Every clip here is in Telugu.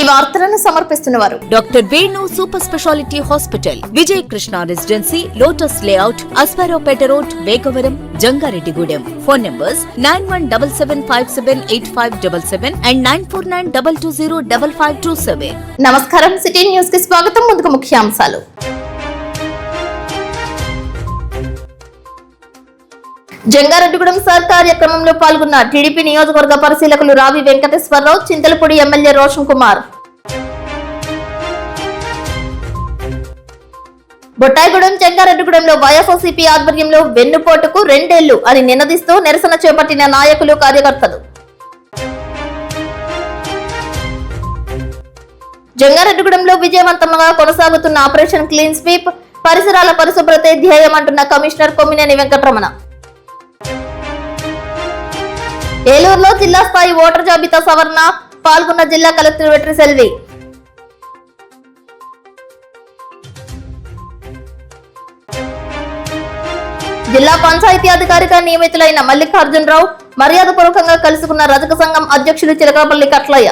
వార్తలను సమర్పిస్తున్నవారు doctor Venu Super Speciality Hospital, Vijay Krishna Residency, Lotus Layout, Aswaraopeta Road, Vegavaram, Jangareddygudem. Phone numbers 9177578577 and 9492205527. నమస్కారం. సిటీ న్యూస్ కి స్వాగతం. ముందుగా ముఖ్యాంశాలు. జంగారెడ్డిగూడెం సార్ కార్యక్రమంలో పాల్గొన్న టీడీపీ నియోజకవర్గ పరిశీలకులు రావి వెంకటేశ్వరరావు, చింతలపూడి ఎమ్మెల్యే రోషన్ కుమార్. బొట్టాయిగూడెం జంగారెడ్డిగూడెంలో వైఎస్ఆర్సీపీ ఆధ్వర్యంలో వెన్నుపోటుకు 2 ఏళ్లు అని నినదిస్తూ నిరసన చేపట్టిన నాయకులు, కార్యకర్తలు. జంగారెడ్డిగూడెంలో విజయవంతంగా కొనసాగుతున్న ఆపరేషన్ క్లీన్ స్వీప్, పరిసరాల పరిశుభ్రతే ధ్యేయం అంటున్న కమిషనర్ కొమ్మినేని వెంకటరమణ. ఏలూరులో జిల్లా స్థాయి ఓటర్ జాబితా సవరణ, పాల్గొన్న జిల్లా కలెక్టర్ వెట్రి సెల్వి. జిల్లా పంచాయతీ అధికారిగా నియమితులైన మల్లికార్జునరావు మర్యాదపూర్వకంగా కలుసుకున్న రజక సంఘం అధ్యక్షులు చిలకపల్లి కట్లయ్య.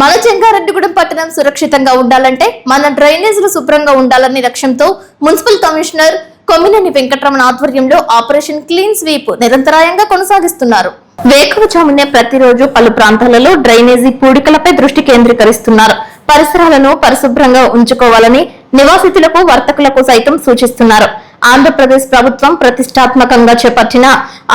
మన జంగారెడ్డిగూడెం పట్టణం సురక్షితంగా ఉండాలంటే మన డ్రైనేజీలు శుభ్రంగా ఉండాలనే లక్ష్యంతో మున్సిపల్ కమిషనర్ కొమ్మినేని వెంకటరమణ ఆధ్వర్యంలో ఆపరేషన్ క్లీన్ స్వీప్ నిరంతరాయంగా కొనసాగిస్తున్నారు. వేకువజామునే ప్రతిరోజు పలు ప్రాంతాలలో డ్రైనేజీ పూడికలపై దృష్టి కేంద్రీకరిస్తున్నారు. పరిసరాలను పరిశుభ్రంగా ఉంచుకోవాలని నివాసితులకు, వర్తకులకు సైతం సూచిస్తున్నారు. ఆంధ్రప్రదేశ్ ప్రభుత్వం ప్రతిష్టాత్మకంగా చేపట్టిన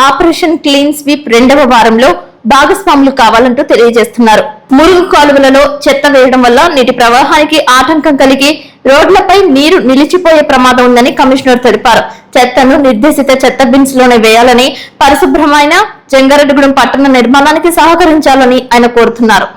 ఆపరేషన్ క్లీన్ స్వీప్ 2వ వారంలో భాగస్వాములు కావాలంటూ తెలియజేస్తున్నారు. మురుగు కాలువలలో చెత్త వేయడం వల్ల నీటి ప్రవాహానికి ఆటంకం కలిగి రోడ్లపై నీరు నిలిచిపోయే ప్రమాదం ఉందని కమిషనర్ తెలిపారు. చెత్తను నిర్దేశిత చెత్త బిన్స్ లోనే వేయాలని, పరిశుభ్రమైన జంగారెడ్డిగూడెం పట్టణ నిర్మాణానికి సహకరించాలని ఆయన కోరుతున్నారు.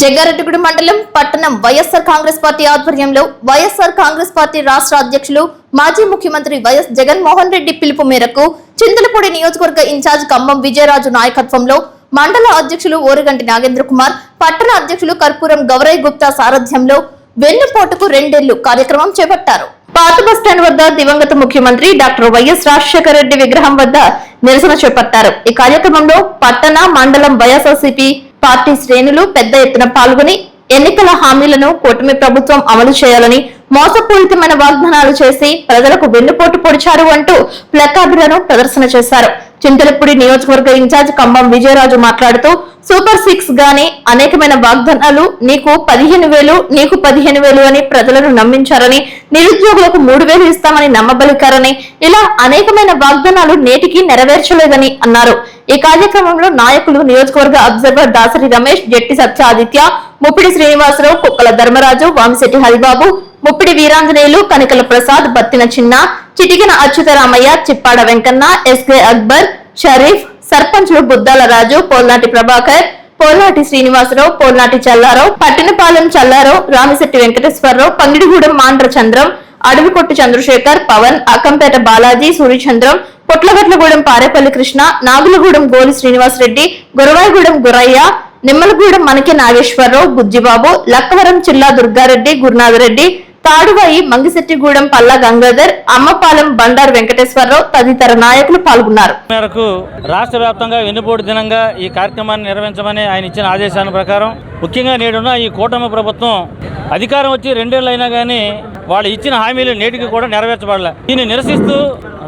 జంగారెడ్డిగూడెం మండలం పట్టణం వైఎస్ఆర్ కాంగ్రెస్ పార్టీ ఆధ్వర్యంలో వైఎస్ఆర్ కాంగ్రెస్ పార్టీ రాష్ట్ర అధ్యక్షులు, మాజీ ముఖ్యమంత్రి వైఎస్ జగన్మోహన్ రెడ్డి పిలుపు మేరకు చింతలపూడి నియోజకవర్గ ఇన్ఛార్జ్ కంబం విజయరాజు నాయకత్వంలో మండల అధ్యక్షులు ఓరిగంటి నాగేంద్ర కుమార్, పట్టణ అధ్యక్షులు కర్పూరం గౌరయ్ గుప్తా సారథ్యంలో వెన్నుపోటుకు 2 ఏళ్లు కార్యక్రమం చేపట్టారు. పాత బస్టాండ్ వద్ద దివంగత ముఖ్యమంత్రి డాక్టర్ వైఎస్ రాజశేఖర రెడ్డి విగ్రహం వద్ద నిరసన చేపట్టారు. ఈ కార్యక్రమంలో పట్టణ, మండలం వైఎస్ఆర్సీపీ పార్టీ శ్రేణులు పెద్ద ఎత్తున పాల్గొని ఎన్నికల హామీలను కూటమి ప్రభుత్వం అమలు చేయాలని, మోసపూరితమైన వాగ్దానాలు చేసి ప్రజలకు వెన్నుపోటు పొడిచారు అంటూ ప్లకార్డులను ప్రదర్శన చేశారు. చింతలపూడి నియోజకవర్గ ఇన్ఛార్జ్ కంబం విజయరాజు మాట్లాడుతూ, సూపర్ 6 గాని అనేకమైన వాగ్దానాలు, నీకు 15,000 నీకు 15,000 అని ప్రజలను నమ్మించారని, నిరుద్యోగులకు 3,000 ఇస్తామని నమ్మబలికారని, ఇలా అనేకమైన వాగ్దానాలు నేటికి నెరవేర్చలేదని అన్నారు. ఈ కార్యక్రమంలో నాయకులు, నియోజకవర్గ అబ్జర్వర్ దాసరి రమేష్, జెట్టి సత్యాదిత్య, ముప్పిడి శ్రీనివాసరావు, కుక్కల ధర్మరాజు, వామిశెట్టి హరిబాబు, ముప్పిడి వీరాంజనేయులు, కనికల ప్రసాద్, బత్తిన చిన్న, చిటికిన అచ్యుతరామయ్య, చిప్పాడ వెంకన్న, ఎస్కే అక్బర్, షరీఫ్, సర్పంచ్లు బుద్దాల రాజు, పోల్నాటి ప్రభాకర్, పోల్నాటి శ్రీనివాసరావు, పోల్నాటి చల్లారావు, పట్టినపాలెం చల్లారావు, రామిశెట్టి వెంకటేశ్వరరావు, పంగిడిగూడెం మాండ్ర చంద్రం, అడవికొట్టు చంద్రశేఖర్, పవన్, అకంపేట బాలాజీ, సూర్యచంద్రం, పొట్లగట్లగూడెం పారేపల్లి కృష్ణ, నాగులగూడెం గోలి శ్రీనివాసరెడ్డి, గురవాయిగూడెం గురయ్య, నిమ్మలగూడెం మనకి నాగేశ్వరరావు, బుజ్జిబాబు, లక్కవరం చిల్లా దుర్గారెడ్డి, గురునాథరెడ్డి, తాడువాయి, మంగిశెట్టిగూడెం పల్లా గంగాధర్, అమ్మపాలెం బండారు వెంకటేశ్వరరావు తదితర నాయకులు పాల్గొన్నారు. మేరకు రాష్ట్ర వ్యాప్తంగా వెన్నుపోటు దినంగా ఈ కార్యక్రమాన్ని నిర్వహించమని ఆయన ఇచ్చిన ఆదేశాల ప్రకారం ముఖ్యంగా నేడున్న ఈ కూటమి ప్రభుత్వం అధికారం వచ్చి 2 ఏళ్ళు అయినా కానీ వాళ్ళు ఇచ్చిన హామీలు నేటికి కూడా నెరవేర్చబడలే. దీన్ని నిరసిస్తూ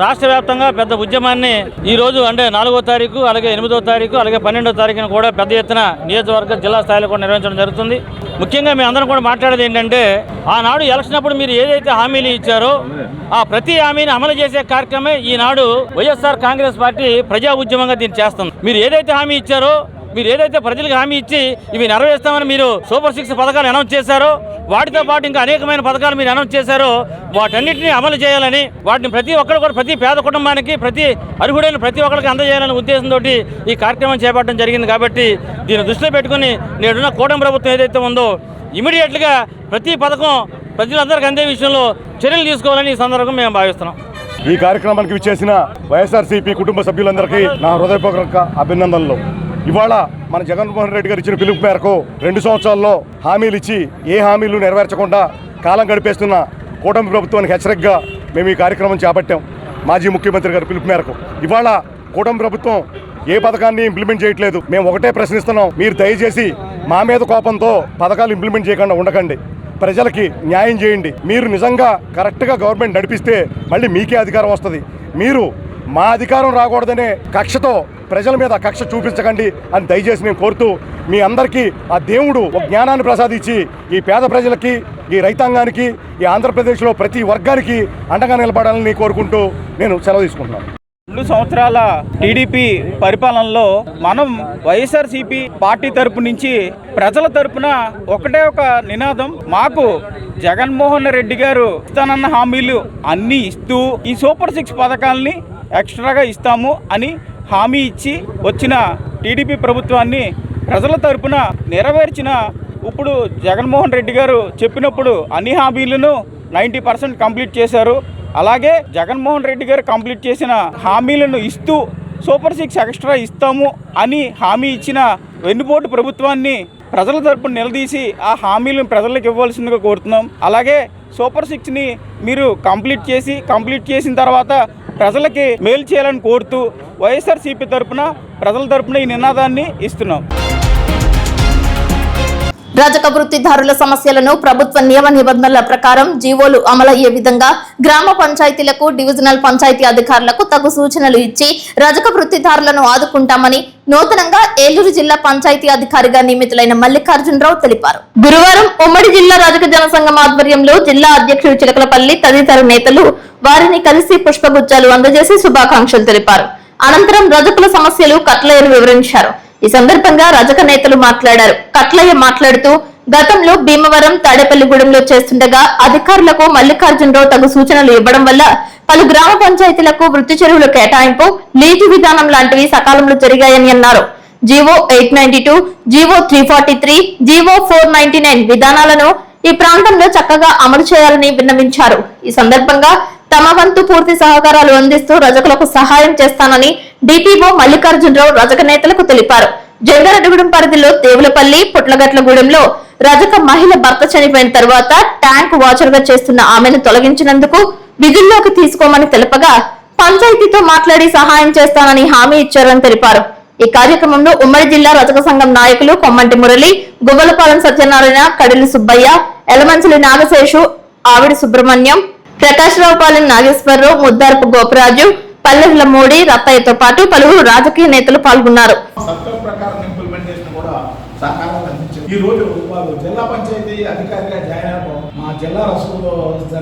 రాష్ట్ర వ్యాప్తంగా పెద్ద ఉద్యమాన్ని ఈ రోజు అంటే 4వ తారీఖు, అలాగే 8వ తారీఖు, అలాగే 12వ తారీఖున కూడా పెద్ద ఎత్తున నియోజకవర్గ జిల్లా స్థాయిలో కూడా నిర్వహించడం జరుగుతుంది. ముఖ్యంగా మీ అందరం కూడా మాట్లాడేది ఏంటంటే, ఆనాడు ఎలక్షన్ అప్పుడు మీరు ఏదైతే హామీలు ఇచ్చారో ఆ ప్రతి హామీని అమలు చేసే కార్యక్రమే ఈనాడు వైఎస్ఆర్ కాంగ్రెస్ పార్టీ ప్రజా ఉద్యమంగా దీన్ని చేస్తుంది. మీరు ఏదైతే హామీ ఇచ్చారో, మీరు ఏదైతే ప్రజలకు హామీ ఇచ్చి ఇవి నెరవేరుస్తామని మీరు సూపర్ 6 పథకాలు అనౌన్స్ చేశారో, వాటితో పాటు ఇంకా అనేకమైన పథకాలు మీరు అనౌన్స్ చేశారో వాటన్నిటిని అమలు చేయాలని, వాటిని ప్రతి ఒక్కరు కూడా ప్రతి పేద కుటుంబానికి, ప్రతి అర్హుడైన ప్రతి ఒక్కరికి అందజేయాలనే ఉద్దేశంతో ఈ కార్యక్రమం చేపట్టడం జరిగింది. కాబట్టి దీన్ని దృష్టిలో పెట్టుకుని నేడున్న కూటమి ప్రభుత్వం ఏదైతే ఉందో ఇమీడియట్గా ప్రతి పథకం ప్రజలందరికీ అందే విషయంలో చర్యలు తీసుకోవాలని ఈ సందర్భంగా మేము భావిస్తున్నాం. ఈ కార్యక్రమానికి విచ్చేసిన వైఎస్ఆర్సీపీ కుటుంబ సభ్యులందరికీ నా హృదయపూర్వక అభినందనలు. ఇవాళ మన జగన్మోహన్ రెడ్డి గారు ఇచ్చిన పిలుపు మేరకు 2 సంవత్సరాల్లో హామీలు ఇచ్చి ఏ హామీలు నెరవేర్చకుండా కాలం గడిపేస్తున్న కూటమి ప్రభుత్వానికి హెచ్చరికగా మేము ఈ కార్యక్రమం చేపట్టాం. మాజీ ముఖ్యమంత్రి గారి పిలుపు మేరకు ఇవాళ కూటమి ప్రభుత్వం ఏ పథకాన్ని ఇంప్లిమెంట్ చేయట్లేదు. మేము ఒకటే ప్రశ్నిస్తున్నాం, మీరు దయచేసి మా మీద కోపంతో పథకాలు ఇంప్లిమెంట్ చేయకుండా ఉండకండి, ప్రజలకి న్యాయం చేయండి. మీరు నిజంగా కరెక్ట్గా గవర్నమెంట్ నడిపిస్తే మళ్ళీ మీకే అధికారం వస్తుంది. మీరు మా అధికారం రాకూడదనే కక్షతో ప్రజల మీద కక్ష చూపించకండి అని దయచేసి నేను కోరుతూ, మీ అందరికీ ఆ దేవుడు ఒక జ్ఞానాన్ని ప్రసాదించి ఈ పేద ప్రజలకి, ఈ రైతాంగానికి, ఈ ఆంధ్రప్రదేశ్లో ప్రతి వర్గానికి అండగా నిలబడాలని కోరుకుంటూ నేను సెలవు తీసుకుంటున్నాను. 2 సంవత్సరాల టీడీపీ పరిపాలనలో మనం వైఎస్ఆర్సీపీ పార్టీ తరపు నుంచి ప్రజల తరపున ఒకటే ఒక నినాదం, మాకు జగన్మోహన్ రెడ్డి గారు ఇస్తానన్న హామీలు అన్నీ ఇస్తూ ఈ సూపర్ 6 పథకాలని ఎక్స్ట్రాగా ఇస్తాము అని హామీ ఇచ్చి వచ్చిన టీడీపీ ప్రభుత్వాన్ని ప్రజల తరపున నెరవేర్చిన ఇప్పుడు జగన్మోహన్ రెడ్డి గారు చెప్పినప్పుడు అన్ని హామీలను 90% కంప్లీట్ చేశారు. అలాగే జగన్మోహన్ రెడ్డి గారు కంప్లీట్ చేసిన హామీలను ఇస్తూ సూపర్ 6 ఎక్స్ట్రా ఇస్తాము అని హామీ ఇచ్చిన వెన్నుపోటు ప్రభుత్వాన్ని ప్రజల తరపున నిలదీసి ఆ హామీలను ప్రజలకు ఇవ్వాల్సిందిగా కోరుతున్నాం. అలాగే సూపర్ 6ని మీరు కంప్లీట్ చేసిన తర్వాత ప్రజలకి మేలు చేయాలని కోరుతూ వైఎస్ఆర్సీపీ తరపున ప్రజల తరపున ఈ నినాదాన్ని ఇస్తున్నాం. రజక వృత్తిదారుల సమస్యలను ప్రభుత్వ నియమ నిబంధనల ప్రకారం జీవోలు అమలయ్యే విధంగా గ్రామ పంచాయతీలకు, డివిజనల్ పంచాయతీ అధికారులకు తగు సూచనలు ఇచ్చి రజక వృత్తిదారులను ఆదుకుంటామని నూతనంగా ఏలూరు జిల్లా పంచాయతీ అధికారిగా నియమితులైన మల్లికార్జునరావు తెలిపారు. గురువారం ఉమ్మడి జిల్లా రజక జనసంఘం ఆధ్వర్యంలో జిల్లా అధ్యక్షుడు చిలకలపల్లి తదితర నేతలు వారిని కలిసి పుష్పగుచ్చాలు అందజేసి శుభాకాంక్షలు తెలిపారు. అనంతరం రజకుల సమస్యలు కట్లయ్యను వివరించారు. ఈ సందర్భంగా రజక నేతలు మాట్లాడారు. కట్లయ్య మాట్లాడుతూ, గతంలో భీమవరం, తాడేపల్లిగూడెంలో చేస్తుండగా అధికారులకు మల్లికార్జునరావు తగు సూచనలు ఇవ్వడం వల్ల పలు గ్రామ పంచాయతీలకు వృత్తి చెరువుల కేటాయింపు, లీజు విధానం లాంటివి సకాలంలో జరిగాయని అన్నారు. జీవో 892, జీవో 343, జీవో 499 విధానాలను ఈ ప్రాంతంలో చక్కగా అమలు చేయాలని విన్నవించారు. ఈ సందర్భంగా తమ వంతు పూర్తి సహకారాలు అందిస్తూ రజకులకు సహాయం చేస్తానని డిపిఓ మల్లికార్జునరావు రజక నేతలకు తెలిపారు. జంగారెడ్డిగూడెం పరిధిలో దేవులపల్లి, పుట్లగట్లగూడెంలో రజక మహిళ భర్త చనిపోయిన తర్వాత ట్యాంక్ వాచర్ గా చేస్తున్న ఆమెను తొలగించినందుకు విధుల్లోకి తీసుకోమని తెలపగా పంచాయతీతో మాట్లాడి సహాయం చేస్తానని హామీ ఇచ్చారని తెలిపారు. ఈ కార్యక్రమంలో ఉమ్మడి జిల్లా రజక సంఘం నాయకులు కొమ్మంటి మురళి, గువ్వలపాలెం సత్యనారాయణ, కడిలి సుబ్బయ్య, ఎలమంచిలి నాగశేషు, ఆవిడి సుబ్రహ్మణ్యం, ప్రకాశ్రావుపాలెం నాగేశ్వరరావు, ముద్దారపు గోపరాజు, పల్లెల మోడీ, రత్తయ్యతో పాటు పలువురు రాజకీయ నేతలు పాల్గొన్నారు. ఈ రోజు వారు జిల్లా పంచాయతీ అధికారిగా జాయిన్ అవ్వడం మా జిల్లా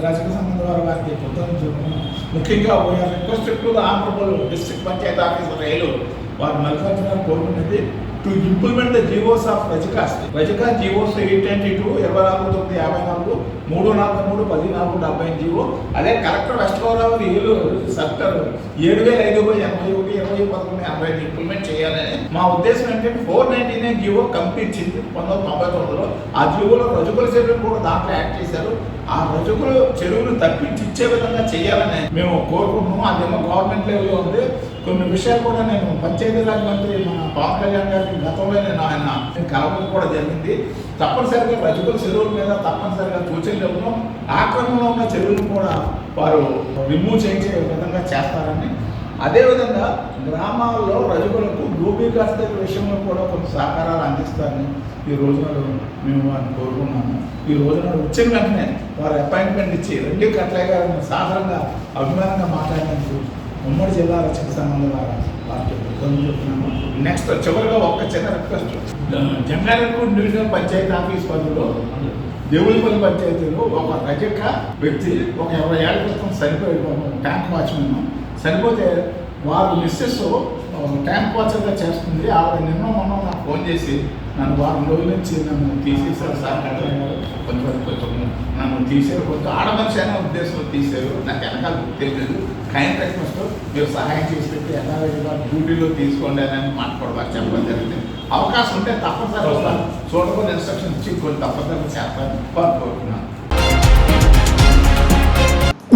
రజక సంఘం ద్వారా వారికి ముఖ్యంగా requested to the honourable district panchayat officer Eluru వారు మల్లికార్జునరావు కోరుకున్నది to implement the GOs of Rajaka GOs 892, 24/9/54, 343/14/70 GO. అదే కలెక్టర్ వెస్ట్ గోదావరి ఏలూరు సర్కార్ 7581, 2011 ఇంప్లిమెంట్ చేయాలని మా ఉద్దేశం ఏంటంటే 499 జీవో కంపించింది 1999లో. ఆ జీవోలో రజకుల చెరువులు కూడా దాంట్లో యాడ్ చేశారు. ఆ రజకుల చెరువులు తప్పించి ఇచ్చే విధంగా చేయాలని మేము కోరుకుంటున్నాము. అదేమో గవర్నమెంట్ లెవెల్లో ఉంది. కొన్ని విషయాలు కూడా నేను పంచాయతీరాజ్ మంత్రి మన పవన్ కళ్యాణ్ గారికి గతంలో ఆయన కలవడం కూడా జరిగింది. తప్పనిసరిగా రజకుల చెరువుల మీద తప్పనిసరిగా సూచనలు ఇవ్వడం, ఆక్రమణలో ఉన్న చెరువులను కూడా వారు రిమూవ్ చేయించే విధంగా చేస్తారని, అదేవిధంగా గ్రామాల్లో రజకులకు భూమికాస్త విషయంలో కూడా కొన్ని సహకారాలు అందిస్తారని ఈ రోజున మేము వారిని కోరుకున్నాము. ఈ రోజున వచ్చిన వెంటనే వారు అపాయింట్మెంట్ ఇచ్చి రెడ్డి కట్లయ్య గారిని సాధారణంగా అభిమానంగా మాట్లాడినందుకు ఉమ్మడి జిల్లా రజక సంఘం ద్వారా వారికి చెప్తున్నాము. నెక్స్ట్ చివరిగా ఒక చిన్న request, Jangareddygudem divisional panchayat office పరిధిలో దేవులపల్లి పంచాయతీలో ఒక రజక వ్యక్తి ఒక 20 ఏళ్ల క్రితం చనిపోయాడు. ట్యాంక్ వాచ్మెన్ చనిపోతే వారు మిస్సెస్ ట్యాంక్ వాచర్గా చేస్తుంది. ఆవిడ నిన్న మొన్న నాకు ఫోన్ చేసి నన్ను వారం రోజుల నుంచి నన్ను తీసేశారు సార్, కొంచెం నన్ను తీసారు, కొంచెం ఆడమనిషి అనే ఉద్దేశంలో తీశారు. నాకు వెనకాల తెలియదు. కైండ్ రిక్వెస్ట్ మీరు సహాయం చేసి పెట్టి యథావిధిగా డ్యూటీలో తీసుకోండి అని మాట్లాడవాలి చెప్పడం జరిగింది. అవకాశం ఉంటే తప్పనిసరి వస్తాను, చూడకుండా ఇన్స్ట్రక్షన్ ఇచ్చి కొన్ని తప్పనిసరి చేస్తాను కోరుకుంటున్నాను.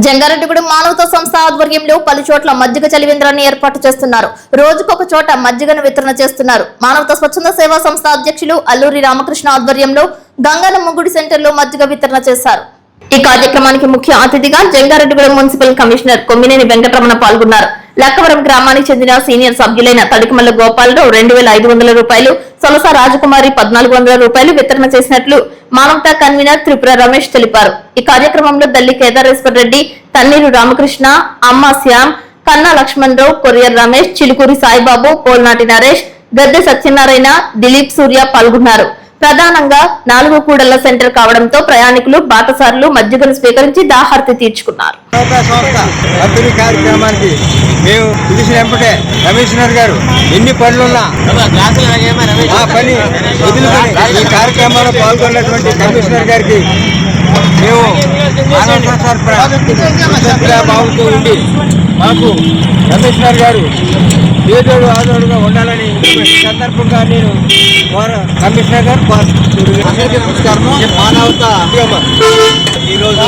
జంగారెడ్డిగూడెం మానవతా సంస్థ ఆధ్వర్యంలో పలు చోట్ల మజ్జిగ చలివేంద్రాన్ని ఏర్పాటు చేస్తున్నారు. రోజుకొక చోట మజ్జిగను వితరణ చేస్తున్నారు. మానవతా స్వచ్ఛంద సేవా సంస్థ అధ్యక్షులు అల్లూరి రామకృష్ణ ఆధ్వర్యంలో గంగనమ్మ గుడి సెంటర్ లో మజ్జిగ వితరణ చేశారు. ఈ కార్యక్రమానికి ముఖ్య అతిథిగా జంగారెడ్డిగూడెం మున్సిపల్ కమిషనర్ కొమ్మినేని వెంకటరమణ పాల్గొన్నారు. లక్కవరం గ్రామానికి చెందిన సీనియర్ సభ్యులైన తడికమల్ల గోపాలరావు 2,500 రూపాయలు, సొలస రాజకుమారి 1,400 రూపాయలు వితరణ చేసినట్లు మానవతా కన్వీనర్ త్రిపుర రమేష్ తెలిపారు. ఈ కార్యక్రమంలో దల్లి కేదారేశ్వర రెడ్డి, తన్నీరు రామకృష్ణ, అమ్మ శ్యామ్, కన్నా లక్ష్మణరావు, కొరియర్ రమేష్, చిలుకూరి సాయిబాబు, పోల్నాటి నరేష్, గద్దె సత్యనారాయణ, దిలీప్ సూర్య పాల్గొన్నారు. ప్రధానంగా 4 కూడళ్ల సెంటర్ కావడంతో ప్రయాణికులు, బాటసారులు మజ్జిగను స్వీకరించి దాహార్తి తీర్చుకున్నారు. కార్యక్రమానికి మేము పిలిచిన వెంబడే కమిషనర్ గారు ఎన్ని పనులున్నా ఆ పని వదులుకొని ఈ కార్యక్రమంలో పాల్గొన్నటువంటి కమిషనర్ గారికి మేము భావంతో ఉండి మాకు కమిషనర్ గారు ఏదోడు ఆదోడుగా ఉండాలని సందర్భంగా నేను కమిషనర్ గారు అందరికీ నమస్కారం. మానవతా ఈరోజు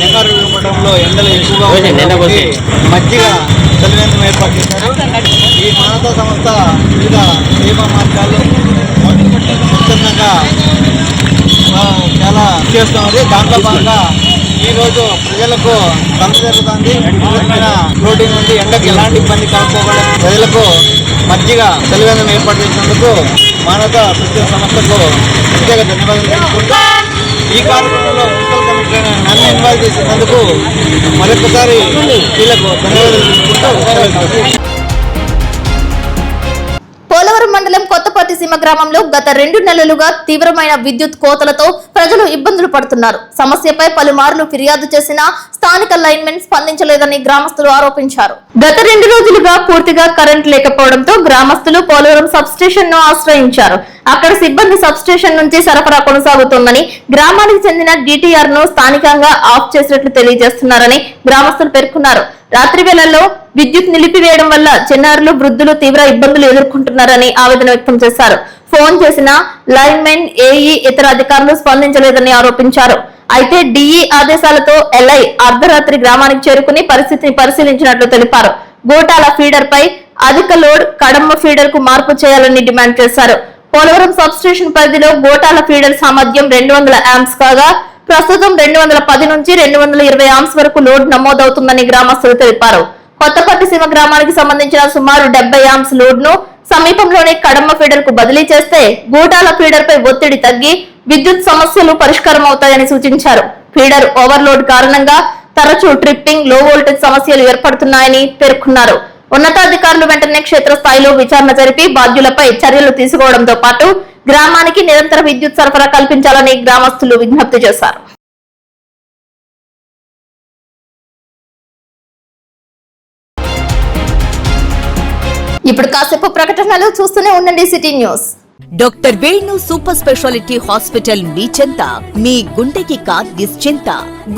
జంగారెడ్డిగూడెంలో ఎండలు ఎక్కువగా ఉన్నాయి. మజ్జిగ తల్లిదండ్రులు ఏర్పాటు చేశారు. ఈ మానవతా సంస్థ వివిధ సేవా మార్గాల్లో ఉచితంగా చాలా చేస్తున్నది. దాంట్లో భాగంగా ఈరోజు ప్రజలకు సంత జరుగుతుంది. ప్రోటీన్ ఉంది, ఎండకు ఎలాంటి ఇబ్బంది కలుపుకోకుండా ప్రజలకు మజ్జిగ తల్లిదండ్రులను ఏర్పాటు చేసినందుకు మానవతా ప్రత్యేక సంస్థకు ప్రత్యేక ధన్యవాదాలు తెలుపుకుంటూ ఈ కార్యక్రమంలో మున్సిపల్ కమిషనర్ నన్ను ఇన్వాల్వ్ చేసినందుకు మరొకసారి వీళ్ళకు ధన్యవాదాలు తెలుపుకుంటూ పోలవరం మండలం కొత్తపర్తి సీమ గ్రామంలో గత 2 నెలలుగా తీవ్రమైన విద్యుత్ కోతలతో ప్రజలు ఇబ్బందులు పడుతున్నారు. సమస్యపై పలుమార్లు ఫిర్యాదు చేసినా స్థానిక లైన్మెన్ స్పందించలేదని గ్రామస్తులు ఆరోపించారు. గత 2 రోజులుగా పూర్తిగా కరెంట్ లేకపోవడంతో గ్రామస్తులు పోలవరం సబ్ స్టేషన్ ను ఆశ్రయించారు. అక్కడ సిబ్బంది సబ్ స్టేషన్ నుంచి సరఫరా కొనసాగుతోందని, గ్రామానికి చెందిన డిటిఆర్ ను స్థానికంగా ఆఫ్ చేసినట్లు తెలియజేస్తున్నారని గ్రామస్తులు పేర్కొన్నారు. రాత్రి వేళల్లో విద్యుత్ నిలిపివేయడం వల్ల చిన్నారులు, వృద్ధులు తీవ్ర ఇబ్బందులు ఎదుర్కొంటున్నారని ఆవేదన వ్యక్తం చేశారు. ఫోన్ చేసిన లైన్మెన్, ఏఈ, ఇతర అధికారులు స్పందించలేదని ఆరోపించారు. అయితే డిఈ ఆదేశాలతో ఎల్ఐ అర్ధరాత్రి గ్రామానికి చేరుకుని పరిస్థితిని పరిశీలించినట్లు తెలిపారు. గోటాల ఫీడర్ పై అధిక లోడ్ కడమ్మ ఫీడర్ కు మార్పు చేయాలని డిమాండ్ చేశారు. పోలవరం సబ్ స్టేషన్ పరిధిలో గోటాల ఫీడర్ సామర్థ్యం 200 యాంప్స్ కాగా ప్రస్తుతం 210 నుంచి 220 యాంప్స్ వరకు లోడ్ నమోదవుతుందని గ్రామస్తులు తెలిపారు. కొత్తపర్తి సీమ గ్రామానికి సంబంధించిన సుమారు 70 యాంప్స్ లోడ్ ను సమీపంలోని కడమ్మ ఫీడర్ కు బదిలీ చేస్తే గోటాల ఫీడర్ పై ఒత్తిడి తగ్గి విద్యుత్ సమస్యలు పరిష్కారం అవుతాయని సూచించారు. ఫీడర్ ఓవర్లోడ్ కారణంగా తరచూ ట్రిప్పింగ్, లో వోల్టేజ్ సమస్యలు ఏర్పడుతున్నాయని పేర్కొన్నారు. ఉన్నతాధికారులు వెంటనే క్షేత్రస్థాయిలో విచారణ జరిపి బాధ్యులపై చర్యలు తీసుకోవడంతో పాటు గ్రామానికి నిరంతర విద్యుత్ సరఫరా కల్పించాలని గ్రామస్తులు విజ్ఞప్తి చేశారు. ఇప్పుడు కాసేపు ప్రకటనలు చూస్తూనే ఉండండి City News. Doctor Venu Super Speciality Hospital మీ చెంత, మీ గుండెకి నిశ్చింత.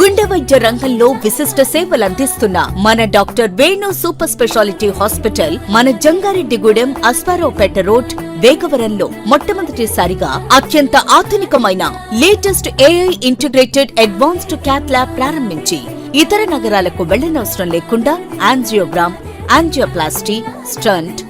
గుండె వైద్య రంగంలో విశిష్ట సేవలందిస్తున్న మన doctor Venu Super Speciality Hospital మన జంగారెడ్డిగూడెం అస్పారావుపేట రోడ్ వేగవరంలో మొట్టమొదటిసారిగా అత్యంత ఆధునికమైన latest AI integrated advanced cath lab ప్రారంభించి ఇతర నగరాలకు వెళ్లనవసరం లేకుండా angiogram, angioplasty, stent,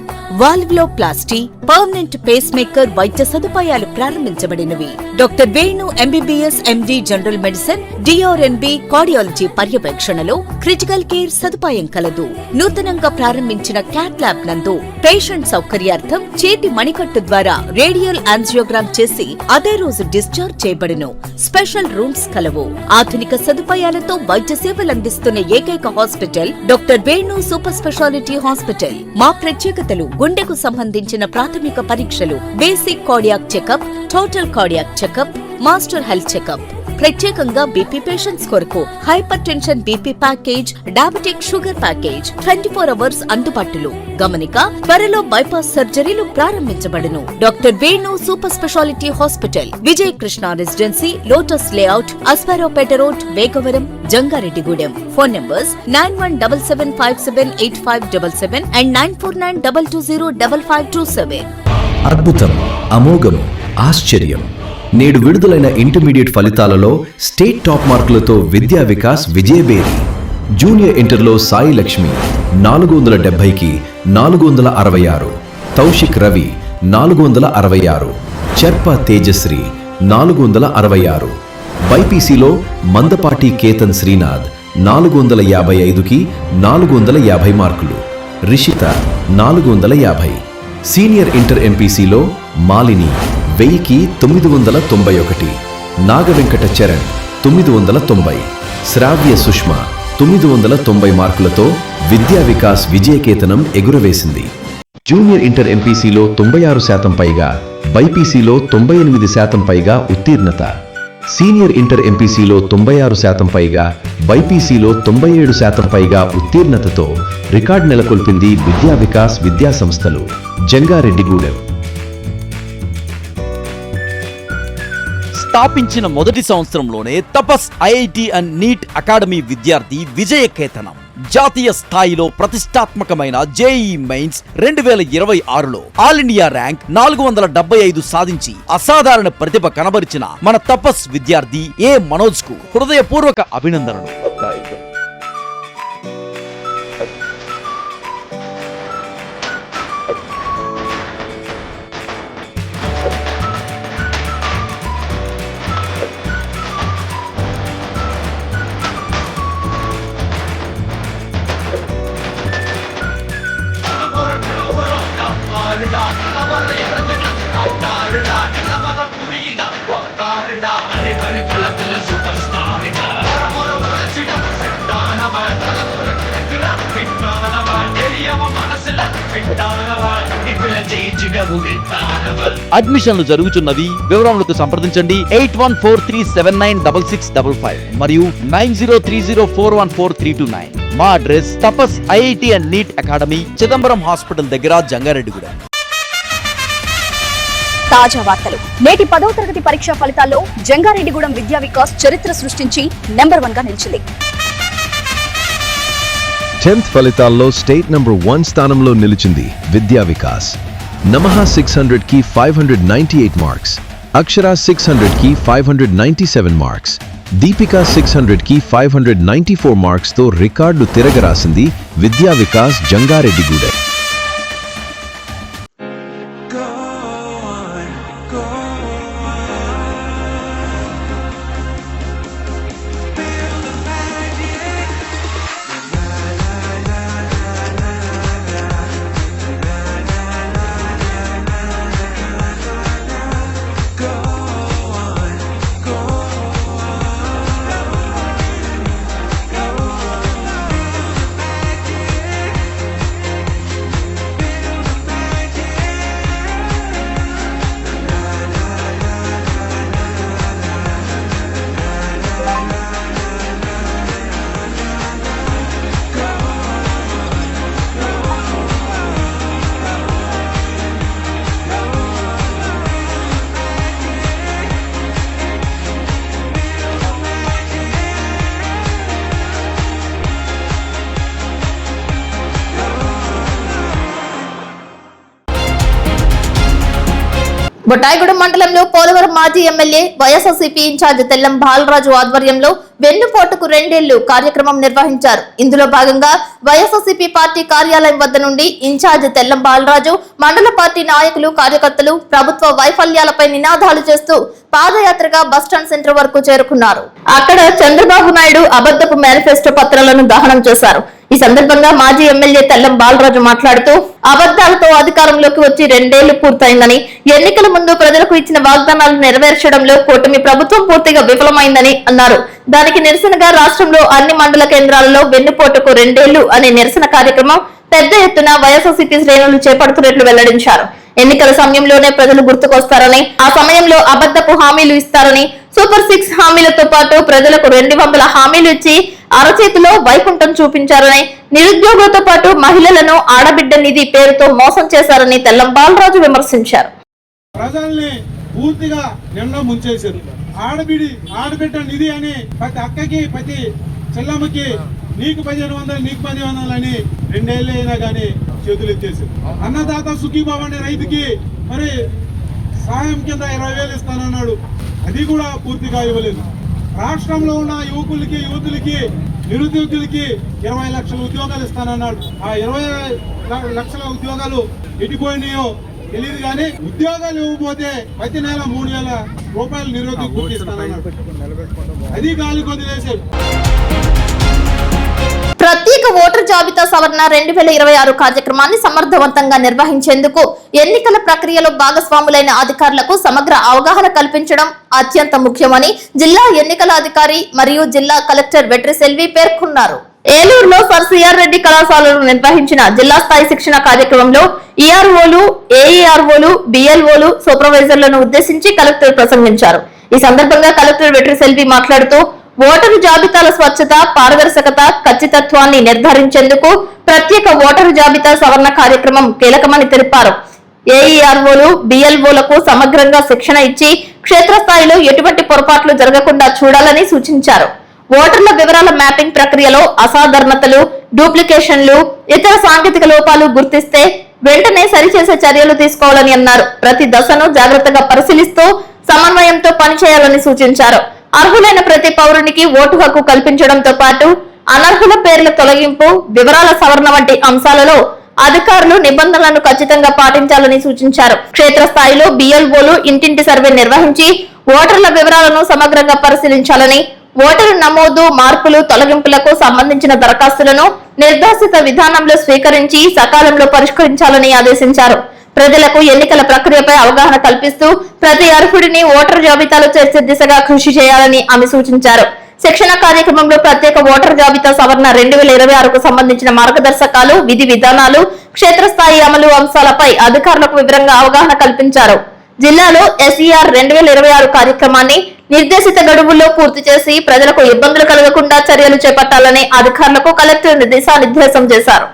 valvuloplasty, permanent pacemaker వైద్య సదుపాయాలు ప్రారంభించబడినవి. Doctor Venu MBBS MD general medicine, DrNB cardiology పర్యవేక్షణలో క్రిటికల్ కేర్ సదుపాయం కలదు. నూతనంగా ప్రారంభించిన క్యాట్ ల్యాబ్ నందు పేషెంట్ సౌకర్యార్థం చేతి మణికట్టు ద్వారా రేడియల్ యాంజియోగ్రామ్ చేసి అదే రోజు డిశ్చార్జ్ చేయబడును. స్పెషల్ రూమ్స్ కలవు. ఆధునిక సదుపాయాలతో వైద్య సేవలందిస్తున్న ఏకైక hospital doctor Venu Super Speciality Hospital. మా ప్రత్యేకతలు: గుండెకు సంబంధించిన ప్రాథమిక పరీక్షలు, basic cardiac checkup, total cardiac checkup, master health checkup. ప్రత్యేకంగా బీపీ పేషెంట్స్ కొరకు hypertension BP package, diabetic sugar package 24 hours అందుబాటులో. గమనిక: త్వరలో బైపాస్ సర్జరీలు ప్రారంభించబడును. Doctor Venu Super Speciality Hospital, Vijay Krishna Residency, Lotus Layout, Aswaraopeta Road, Vegavaram, Jangareddygudem. Phone numbers 9177578577 and 9492205527. అద్భుతం, అమోఘం, ఆశ్చర్యం. నేడు విడుదలైన ఇంటర్మీడియట్ ఫలితాలలో స్టేట్ టాప్ మార్కులతో విద్యా వికాస్ విజయబేరి. జూనియర్ ఇంటర్లో సాయి లక్ష్మి 470కి 466, తౌషిక్ రవి 466, చర్ప తేజశ్రీ 466, బైపీసీలో మందపాటి కేతన్ శ్రీనాథ్ 455కి 450 మార్కులు, రిషిత 450. సీనియర్ ఇంటర్ ఎంపీసీలో మాలిని 1000కి 991, నాగవెంకట చరణ్ 990, శ్రావ్య సుష్మా 990 మార్కులతో విద్యా వికాస్ విజయకేతనం ఎగురవేసింది. జూనియర్ ఇంటర్ ఎంపీసీలో 96% పైగా, బైపీసీలో 98% పైగా ఉత్తీర్ణత. సీనియర్ ఇంటర్ ఎంపీసీలో 96% పైగా, బైపీసీలో 97% పైగా ఉత్తీర్ణతతో రికార్డు నెలకొల్పింది విద్యా వికాస్ విద్యా సంస్థలు, జంగారెడ్డిగూడెం. స్థాపించిన మొదటి సంవత్సరంలోనే Tapas IIT and NEET academy విద్యార్థి విజయకేతనం. జాతీయ స్థాయిలో ప్రతిష్టాత్మకమైన జేఈ మెయిన్స్ 2026లో ఆల్ ఇండియా ర్యాంక్ 475 సాధించి అసాధారణ ప్రతిభ కనబరిచిన మన తపస్ విద్యార్థి ఏ మనోజ్ కు హృదయపూర్వక అభినందనలు. అడ్మిషన్లు జరుగుతున్నవి. వివరములకు సంప్రదించండి 8143796655 మరియు 9030414329. మా address Tapas IIT and NEET academy, Chidambaram hospital దగ్గర, జంగారెడ్డిగూడెం. తాజా వార్తలు. నేటి 10వ తరగతి పరీక్షా ఫలితాల్లో జంగారెడ్డిగూడెం విద్యా వికాస్ చరిత్ర సృష్టించి నెంబర్ 1 గా నిలిచింది. 10th ఫలితాల్లో స్టేట్ నంబర్ 1 స్థానంలో నిలిచింది విద్యా వికాస్. నమః 600కి 598 మార్క్స్, అక్షర 600కి 597 మార్క్స్, దీపిక 600కి 594 మార్క్స్తో రికార్డు తిరగరాసింది విద్యా వికాస్ జంగారెడ్డిగూడెం. బొటాయిగూడెం మండలంలో పోలవరం మాజీ ఎమ్మెల్యే వైఎస్ఆర్సీపీ ఇన్ఛార్జ్ తెల్లం బాలరాజు ఆధ్వర్యంలో వెన్నుపోటుకు 2 ఏళ్లు కార్యక్రమం నిర్వహించారు. ఇందులో భాగంగా వైఎస్ఆర్సీపీ పార్టీ కార్యాలయం వద్ద నుండి ఇన్ఛార్జ్ తెల్లం బాలరాజు, మండల పార్టీ నాయకులు, కార్యకర్తలు ప్రభుత్వ వైఫల్యాలపై నినాదాలు చేస్తూ పాదయాత్రగా బస్టాండ్ సెంటర్ వరకు చేరుకున్నారు. అక్కడ చంద్రబాబు నాయుడు అబద్ధపు మేనిఫెస్టో పత్రాలను దహనం చేశారు. ఈ సందర్భంగా మాజీ ఎమ్మెల్యే తెల్లం బాలరాజు మాట్లాడుతూ అబద్ధాలతో అధికారంలోకి వచ్చి 2 ఏళ్లు పూర్తయిందని, ఎన్నికల ముందు ప్రజలకు ఇచ్చిన వాగ్దానాలు నెరవేర్చడంలో కూటమి ప్రభుత్వం పూర్తిగా విఫలమైందని అన్నారు. దానికి నిరసనగా రాష్ట్రంలో అన్ని మండల కేంద్రాలలో వెన్నుపోటుకు 2 ఏళ్లు అనే నిరసన కార్యక్రమం పెద్ద ఎత్తున వైఎస్ఆర్సీపీ శ్రేణులు చేపడుతున్నట్లు వెల్లడించారు. ఎన్నికల సమయంలోనే ప్రజలు గుర్తుకొస్తారని, ఆ సమయంలో అబద్ధపు హామీలు ఇస్తారని, సూపర్ 6 హామీలతో పాటు ప్రజలకు 200 హామీలు ఇచ్చి అరచేతిలో వైకుంఠం చూపించారని, నిరుద్యోగులతో పాటు మహిళలను ఆడబిడ్డ నిధి పేరుతో మోసం చేశారని తెల్లం బాలరాజు విమర్శించారు. ప్రజల్ని పూర్తిగా నిండా ముంచేశారు. ఆడబిడ్డ నిధి అని ప్రతి అక్కకి, ప్రతి చెల్లమ్మకి నీకు 1500 నీకు 1000 అని 2 ఏళ్ళు అయినా కానీ చేతులు ఎత్తేశారు. అన్నదాత సుఖీబాబు అనే రైతుకి మరి సాయం కింద 20,000 ఇస్తానన్నాడు, అది కూడా పూర్తిగా ఇవ్వలేదు. రాష్ట్రంలో ఉన్న యువతులకి నిరుద్యోగులకి 20 లక్షల ఉద్యోగాలు ఇస్తానన్నాడు. ఆ 20 లక్షల ఉద్యోగాలు ఎటుపోయినాయో తెలియదు కానీ ఉద్యోగాలు ఇవ్వకపోతే ప్రతి నెల 3,000 రూపాయలు నిరుద్యోగ గుర్తిస్తానన్నారు. అది గాలి కొదిలేశారు. ప్రత్యేక ఓటర్ జాబితా సవరణ 2026 కార్యక్రమాన్ని సమర్థవంతంగా నిర్వహించేందుకు ఎన్నికల ప్రక్రియలో భాగస్వాములైన అధికారులకు సమగ్ర అవగాహన కల్పించడం అత్యంత ముఖ్యమని జిల్లా ఎన్నికల అధికారి మరియు జిల్లా కలెక్టర్ వెట్రి సెల్వి పేర్కొన్నారు. ఏలూరులో సర్ సిఆర్ రెడ్డి కళాశాలలో నిర్వహించిన జిల్లా స్థాయి శిక్షణ కార్యక్రమంలో ఈఆర్ఓలు, ఏఈఆర్ఓలు, బిఎల్ఓలు, సూపర్వైజర్లను ఉద్దేశించి కలెక్టర్ ప్రసంగించారు. ఈ సందర్భంగా కలెక్టర్ వెట్రి సెల్వి మాట్లాడుతూ ఓటరు జాబితాల స్వచ్ఛత, పారదర్శకత, ఖచ్చితత్వాన్ని నిర్ధారించేందుకు ప్రత్యేక ఓటరు జాబితా సవరణ కార్యక్రమం కీలకమని తెలిపారు. ఏఈఆర్ఓలు, బిఎల్ఓలకు సమగ్రంగా శిక్షణ ఇచ్చి క్షేత్రస్థాయిలో ఎటువంటి పొరపాట్లు జరగకుండా చూడాలని సూచించారు. ఓటర్ల వివరాల మ్యాపింగ్ ప్రక్రియలో అసాధారణతలు, డూప్లికేషన్లు, ఇతర సాంకేతిక లోపాలు గుర్తిస్తే వెంటనే సరిచేసే చర్యలు తీసుకోవాలని అన్నారు. ప్రతి దశను జాగ్రత్తగా పరిశీలిస్తూ సమన్వయంతో పనిచేయాలని సూచించారు. అర్హులైన ప్రతి పౌరునికి ఓటు హక్కు కల్పించడంతో పాటు అనర్హుల పేర్ల తొలగింపు, వివరాల సవరణ వంటి అంశాలలో అధికారులు నిబంధనలను ఖచ్చితంగా పాటించాలని సూచించారు. క్షేత్రస్థాయిలో బిఎల్ఓలు ఇంటింటి సర్వే నిర్వహించి ఓటర్ల వివరాలను సమగ్రంగా పరిశీలించాలని, ఓటరు నమోదు, మార్పులు, తొలగింపులకు సంబంధించిన దరఖాస్తులను నిర్దేశిత విధానంలో స్వీకరించి సకాలంలో పరిష్కరించాలని ఆదేశించారు. ప్రజలకు ఎన్నికల ప్రక్రియపై అవగాహన కల్పిస్తూ ప్రతి అర్హుడిని ఓటర్ జాబితాలో చేర్చే దిశగా కృషి చేయాలని ఆమె సూచించారు. శిక్షణ కార్యక్రమంలో ప్రత్యేక ఓటర్ జాబితా సవరణ 2026కు సంబంధించిన మార్గదర్శకాలు, విధి విధానాలు, క్షేత్రస్థాయి అమలు అంశాలపై అధికారులకు వివరంగా అవగాహన కల్పించారు. జిల్లాలో ఎస్ఈఆర్ 2026 కార్యక్రమాన్ని నిర్దేశిత గడువుల్లో పూర్తి చేసి ప్రజలకు ఇబ్బందులు కలగకుండా చర్యలు చేపట్టాలని అధికారులకు కలెక్టర్ దిశానిర్దేశం చేశారు.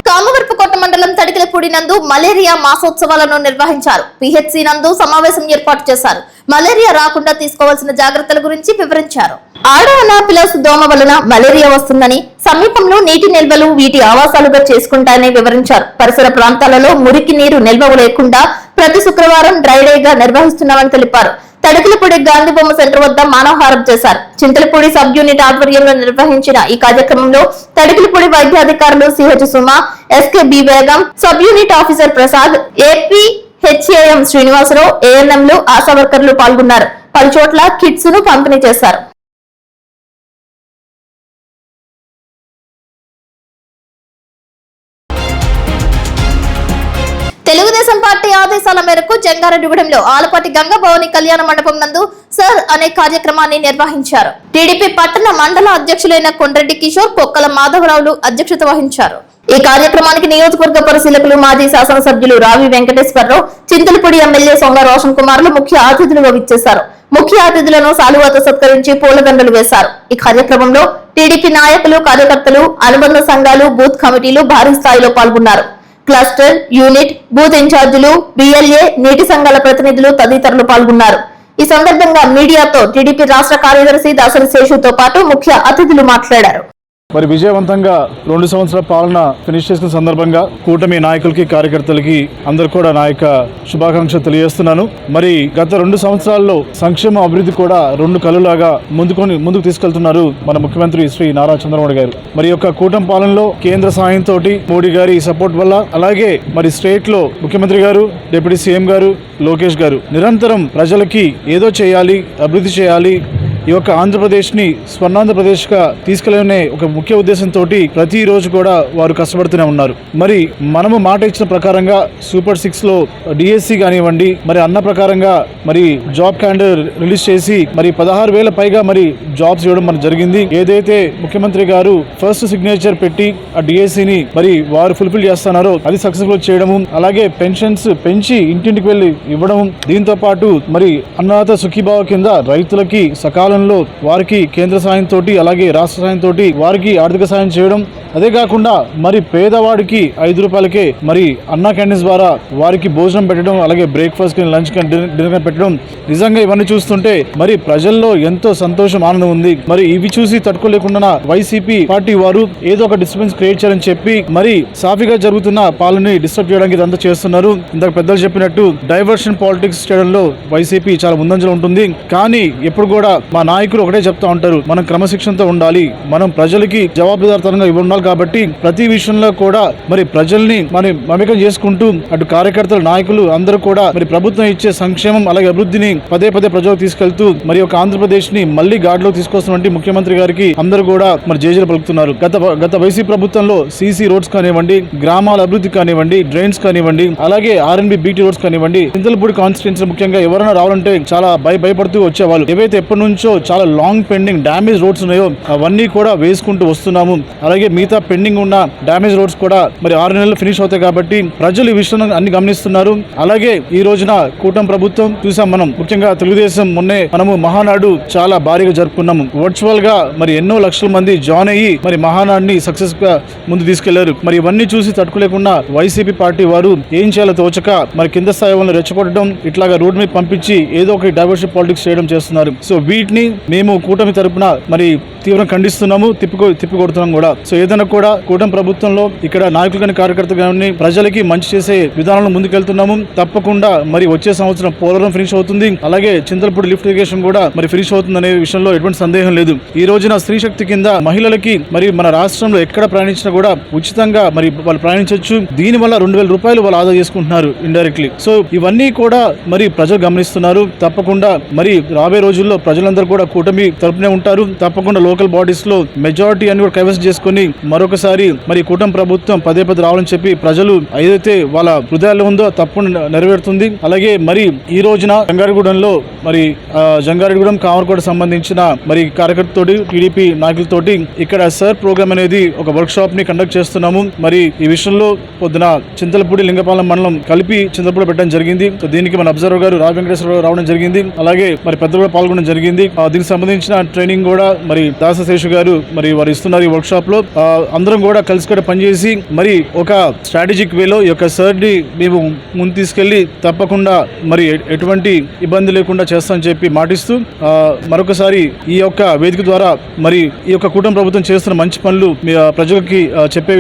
కామవరపుకోట మండలం తడికిలపూడి నందు మలేరియా మాసోత్సవాలను నిర్వహించారు. పిహెచ్సి నందు సమావేశం ఏర్పాటు చేశారు. మలేరియా రాకుండా తీసుకోవాల్సిన జాగ్రత్తల గురించి వివరించారు. ఆడోనాఫిలస్ దోమ వలన మలేరియా వస్తుందని, సమీపంలో నీటి నిల్వలు వీటి ఆవాసాలుగా చేసుకుంటాయని వివరించారు. పరిసర ప్రాంతాలలో మురికి నీరు నిల్వ లేకుండా ప్రతి శుక్రవారం డ్రై డేగా నిర్వహిస్తున్నామని తెలిపారు. తడికిలపూడి గాంధీ బొమ్మ సెంటర్ వద్ద మానవహారం చేశారు. చింతలపూడి సబ్ యూనిట్ ఆధ్వర్యంలో నిర్వహించిన ఈ కార్యక్రమంలో తడికిలపూడి వైద్యాధికారులు CH Suma, SK B Begum, sub unit officer Prasad, AP HAM Srinivasarao, ఏఎన్ఎంలు, ఆశా వర్కర్లు పాల్గొన్నారు. పలు చోట్ల కిట్స్ ను పంపిణీ చేశారు. తెలుగుదేశం పార్టీ ఆదేశాల మేరకు జంగారెడ్డిగూడెంలో ఆలపాటి గంగభవాని కళ్యాణ మండపం నందు సర్ అనే కార్యక్రమాన్ని నిర్వహించారు. టీడీపీ పట్టణ మండల అధ్యక్షులైన కొండ్రెడ్డి కిషోర్, పొక్కల మాధవరావులు అధ్యక్షత వహించారు. ఈ కార్యక్రమానికి నియోజకవర్గ పరిశీలకులు, మాజీ శాసనసభ్యులు రావి వెంకటేశ్వరరావు, చింతలపూడి ఎమ్మెల్యే సొంగ రోషన్ కుమార్లు ముఖ్య అతిథులుగా విచ్చేశారు. ముఖ్య అతిథులను శాలువాతో సత్కరించి పూలదండలు వేశారు. ఈ కార్యక్రమంలో టీడీపీ నాయకులు, కార్యకర్తలు, అనుబంధ సంఘాలు, బూత్ కమిటీలు భారీ స్థాయిలో పాల్గొన్నారు. క్లస్టర్, యూనిట్, బూత్ ఇన్ఛార్జీలు, బిఎల్ఏ, నీటి సంఘాల ప్రతినిధులు తదితరులు పాల్గొన్నారు. ఈ సందర్భంగా మీడియాతో టీడీపీ రాష్ట్ర కార్యదర్శి దాసరి శేషుతో పాటు ముఖ్య అతిథులు మాట్లాడారు. మరి విజయవంతంగా 2 సంవత్సరాల పాలన ఫినిష్ చేసిన సందర్భంగా కూటమి నాయకులకి, కార్యకర్తలకి అందరూ కూడా నా యొక్క శుభాకాంక్షలు తెలియజేస్తున్నాను. మరి గత 2 సంవత్సరాల్లో సంక్షేమ అభివృద్ధి కూడా 2 కళ్ళులాగా ముందుకు తీసుకెళ్తున్నారు మన ముఖ్యమంత్రి శ్రీ నారా చంద్రబాబు గారు. మరి యొక్క కూటమి పాలనలో కేంద్ర సాయంతో మోడీ గారి సపోర్ట్ వల్ల, అలాగే మరి స్టేట్ లో ముఖ్యమంత్రి గారు, డిప్యూటీ సీఎం గారు, లోకేష్ గారు నిరంతరం ప్రజలకి ఏదో చేయాలి, అభివృద్ధి చేయాలి, ఈ యొక్క ఆంధ్రప్రదేశ్ని స్వర్ణాంధ్రప్రదేశ్గా తీసుకెళ్లనే ఒక ముఖ్య ఉద్దేశంతో ప్రతిరోజు కూడా వారు కష్టపడుతూనే ఉన్నారు. మరి మనము మాట ఇచ్చిన ప్రకారంగా సూపర్ 6 లో డిఎస్సి కానివ్వండి, మరి అన్న ప్రకారంగా మరి జాబ్ క్యాలెండర్ రిలీజ్ చేసి మరి 16,000 పైగా మరి జాబ్స్ ఇవ్వడం మనకు జరిగింది. ఏదైతే ముఖ్యమంత్రి గారు ఫస్ట్ సిగ్నేచర్ పెట్టి ఆ డిఎస్సిని మరి వారు ఫుల్ఫిల్ చేస్తున్నారో అది సక్సెస్ఫుల్ చేయడము, అలాగే పెన్షన్స్ పెంచి ఇంటింటికి వెళ్లి ఇవ్వడం, దీంతో పాటు మరి అన్నదాత సుఖీభావ కింద రైతులకి సకాలంలో వారికి కేంద్ర సాయంతో అలాగే రాష్ట్ర సాయంతో వారికి ఆర్థిక సాయం చేయడం, అదే కాకుండా మరి పేదవాడికి 5 రూపాయలకే మరి అన్నా క్యాంటీన్స్ ద్వారా వారికి భోజనం పెట్టడం, అలాగే బ్రేక్ఫాస్ట్ కానీ లంచ్ కానీ డిన్నర్ కానీ పెట్టడం, నిజంగా ఇవన్నీ చూస్తుంటే మరి ప్రజల్లో ఎంతో సంతోషం, ఆనందం ఉంది. మరి ఇవి చూసి తట్టుకోలేకుండా వైసీపీ పార్టీ వారు ఏదో ఒక డిస్టర్బెన్స్ క్రియేట్ చేయాలని చెప్పి మరి సాఫీగా జరుగుతున్న పాలనని డిస్టర్బ్ చేయడానికి ఇదంతా చేస్తున్నారు. ఇందాక పెద్దలు చెప్పినట్టు డైవర్షన్ పాలిటిక్స్ చేయడంలో వైసీపీ చాలా ముందంజలో ఉంటుంది. కానీ ఎప్పుడు కూడా మా నాయకులు ఒకటే చెప్తా ఉంటారు, మనం క్రమశిక్షణతో ఉండాలి, మనం ప్రజలకి జవాబుదారితనంగా ఉండాలి. కాబట్టి ప్రతి విషయంలో కూడా మరి ప్రజల్ని మనం మమేకం చేసుకుంటూ అటు కార్యకర్తలు, నాయకులు అందరూ కూడా మరి ప్రభుత్వం ఇచ్చే సంక్షేమం అలాగే అభివృద్ధిని పదే ప్రజలకు తీసుకెళ్తూ మరి ఒక ఆంధ్రప్రదేశ్ ని మళ్లీ గాడిలో తీసుకొస్తున్నటువంటి ముఖ్యమంత్రి గారికి అందరూ కూడా మరి జేజేలు పలుకుతున్నారు. గత వైసీపీ ప్రభుత్వంలో సీసీ రోడ్స్ కానివ్వండి, గ్రామాల అభివృద్ధి కానివ్వండి, డ్రైన్స్ కానివ్వండి, అలాగే ఆర్ఎన్బి బీటీ రోడ్స్ కానివ్వండి, చింతలపూడి కాన్స్టిట్యున్సీ ముఖ్యంగా ఎవరైనా రావాలంటే చాలా భయపడుతూ వచ్చేవాళ్ళు. ఏవైతే ఎప్పటి నుంచో చాలా లాంగ్ పెండింగ్ డ్యామేజ్ రోడ్స్ ఉన్నాయో అవన్నీ కూడా వేసుకుంటూ వస్తున్నాము. అలాగే మిగతా పెండింగ్ ఉన్న డ్యామేజ్ రోడ్స్ కూడా మరి 6 నెలలు ఫినిష్ అవుతాయి. కాబట్టి ప్రజలు ఈ విషయం అన్ని గమనిస్తున్నారు. అలాగే ఈ రోజున కూటమి ప్రభుత్వం చూసాం మనం, ముఖ్యంగా తెలుగుదేశం మొన్నే మనము మహానాడు చాలా భారీగా జరుపుకున్నాము. వర్చువల్ గా మరి ఎన్నో లక్షల మంది జాయిన్ అయ్యి మరి మహానాడుని సక్సెస్ గా ముందు తీసుకెళ్లారు. మరి ఇవన్నీ చూసి తట్టుకోలేకుండా వైసీపీ పార్టీ వారు ఏం చేయాలో తోచక మరి కింద స్థాయి వాళ్ళని రెచ్చగొట్టడం, ఇట్లాగా రోడ్ మీద పంపించి ఏదో ఒక డైవర్షన్ పాలిటిక్స్ చేయడం చేస్తున్నారు. సో వీటిని మేము కూటమి తరపున మరి తీవ్రంగా ఖండిస్తున్నాము, తిప్పికొడుతున్నాం కూడా. సో ఏదైనా కూడా కూటమి ప్రభుత్వంలో ఇక్కడ నాయకులు కానీ కార్యకర్తలు కానీ ప్రజలకి మంచి చేసే విధానంలో ముందుకెళ్తున్నాము. తప్పకుండా మరి వచ్చే సంవత్సరం పోలవరం ఫినిష్ అవుతుంది, అలాగే చింతలపూడి లిఫ్ట్ ఇరిగేషన్ కూడా మరి ఫినిష్ అవుతుంది అనే విషయంలో ఎటువంటి సందేహం లేదు. ఈ రోజున స్త్రీ శక్తి కింద మహిళలకి మరి మన రాష్ట్రంలో ఎక్కడ ప్రయాణించినా కూడా ఉచితంగా మరి వాళ్ళు ప్రయాణించవచ్చు. దీని వల్ల 2000 రూపాయలు వాళ్ళు ఆదా చేసుకుంటున్నారు ఇండైరెక్ట్లీ. సో ఇవన్నీ కూడా మరి ప్రజలు గమనిస్తున్నారు. తప్పకుండా మరి రాబోయే రోజుల్లో ప్రజలందరూ కూడా కూటమి తరపునే ఉంటారు. తప్పకుండా లోకల్ బాడీస్ లో మెజారిటీ అని కూడా కైవసం చేసుకుని మరొకసారి మరి కూటమి ప్రభుత్వం పదే రావాలని చెప్పి ప్రజలు ఏదైతే వాళ్ళ హృదయాల్లో ఉందో తప్పకుండా నెరవేరుతుంది. అలాగే మరి ఈ రోజున జంగారెడ్డిగూడెంలో మరి జంగారెడ్డిగూడెం కామర్కోట సంబంధించిన మరి కార్యకర్తతోటి టీడీపీ నాయకులతోటి ఇక్కడ సర్ ప్రోగ్రామ్ అనేది ఒక వర్క్ షాప్ ని కండక్ట్ చేస్తున్నాము. మరి ఈ విషయంలో పొద్దున చింతలపూడి లింగపాలెం మండలం కలిపి చింతలపూడి పెట్టడం జరిగింది. సో దీనికి మన అబ్జర్వర్ గారు రావు వెంకటేశ్వరరావు రావడం జరిగింది. అలాగే మరి పెద్దలు కూడా పాల్గొనడం జరిగింది. దీనికి సంబంధించిన ట్రైనింగ్ కూడా మరి దాసశేషు గారు మరి వారు ఇస్తున్నారు ఈ వర్క్ షాప్ లో. అందరం కూడా కలిసి కూడా పనిచేసి మరి ఒక స్ట్రాటజిక్ వేలో ఈ యొక్క సర్ ని మేము ముందు తీసుకెళ్లి తప్పకుండా మరి ఎటువంటి ఇబ్బంది లేకుండా చేస్తామని చెప్పి మాటిస్తూ మరొకసారి ఈ యొక్క వేదిక ద్వారా మరి ఈ యొక్క కూటమి ప్రభుత్వం చేస్తున్న మంచి పనులు ప్రజలకి చెప్పే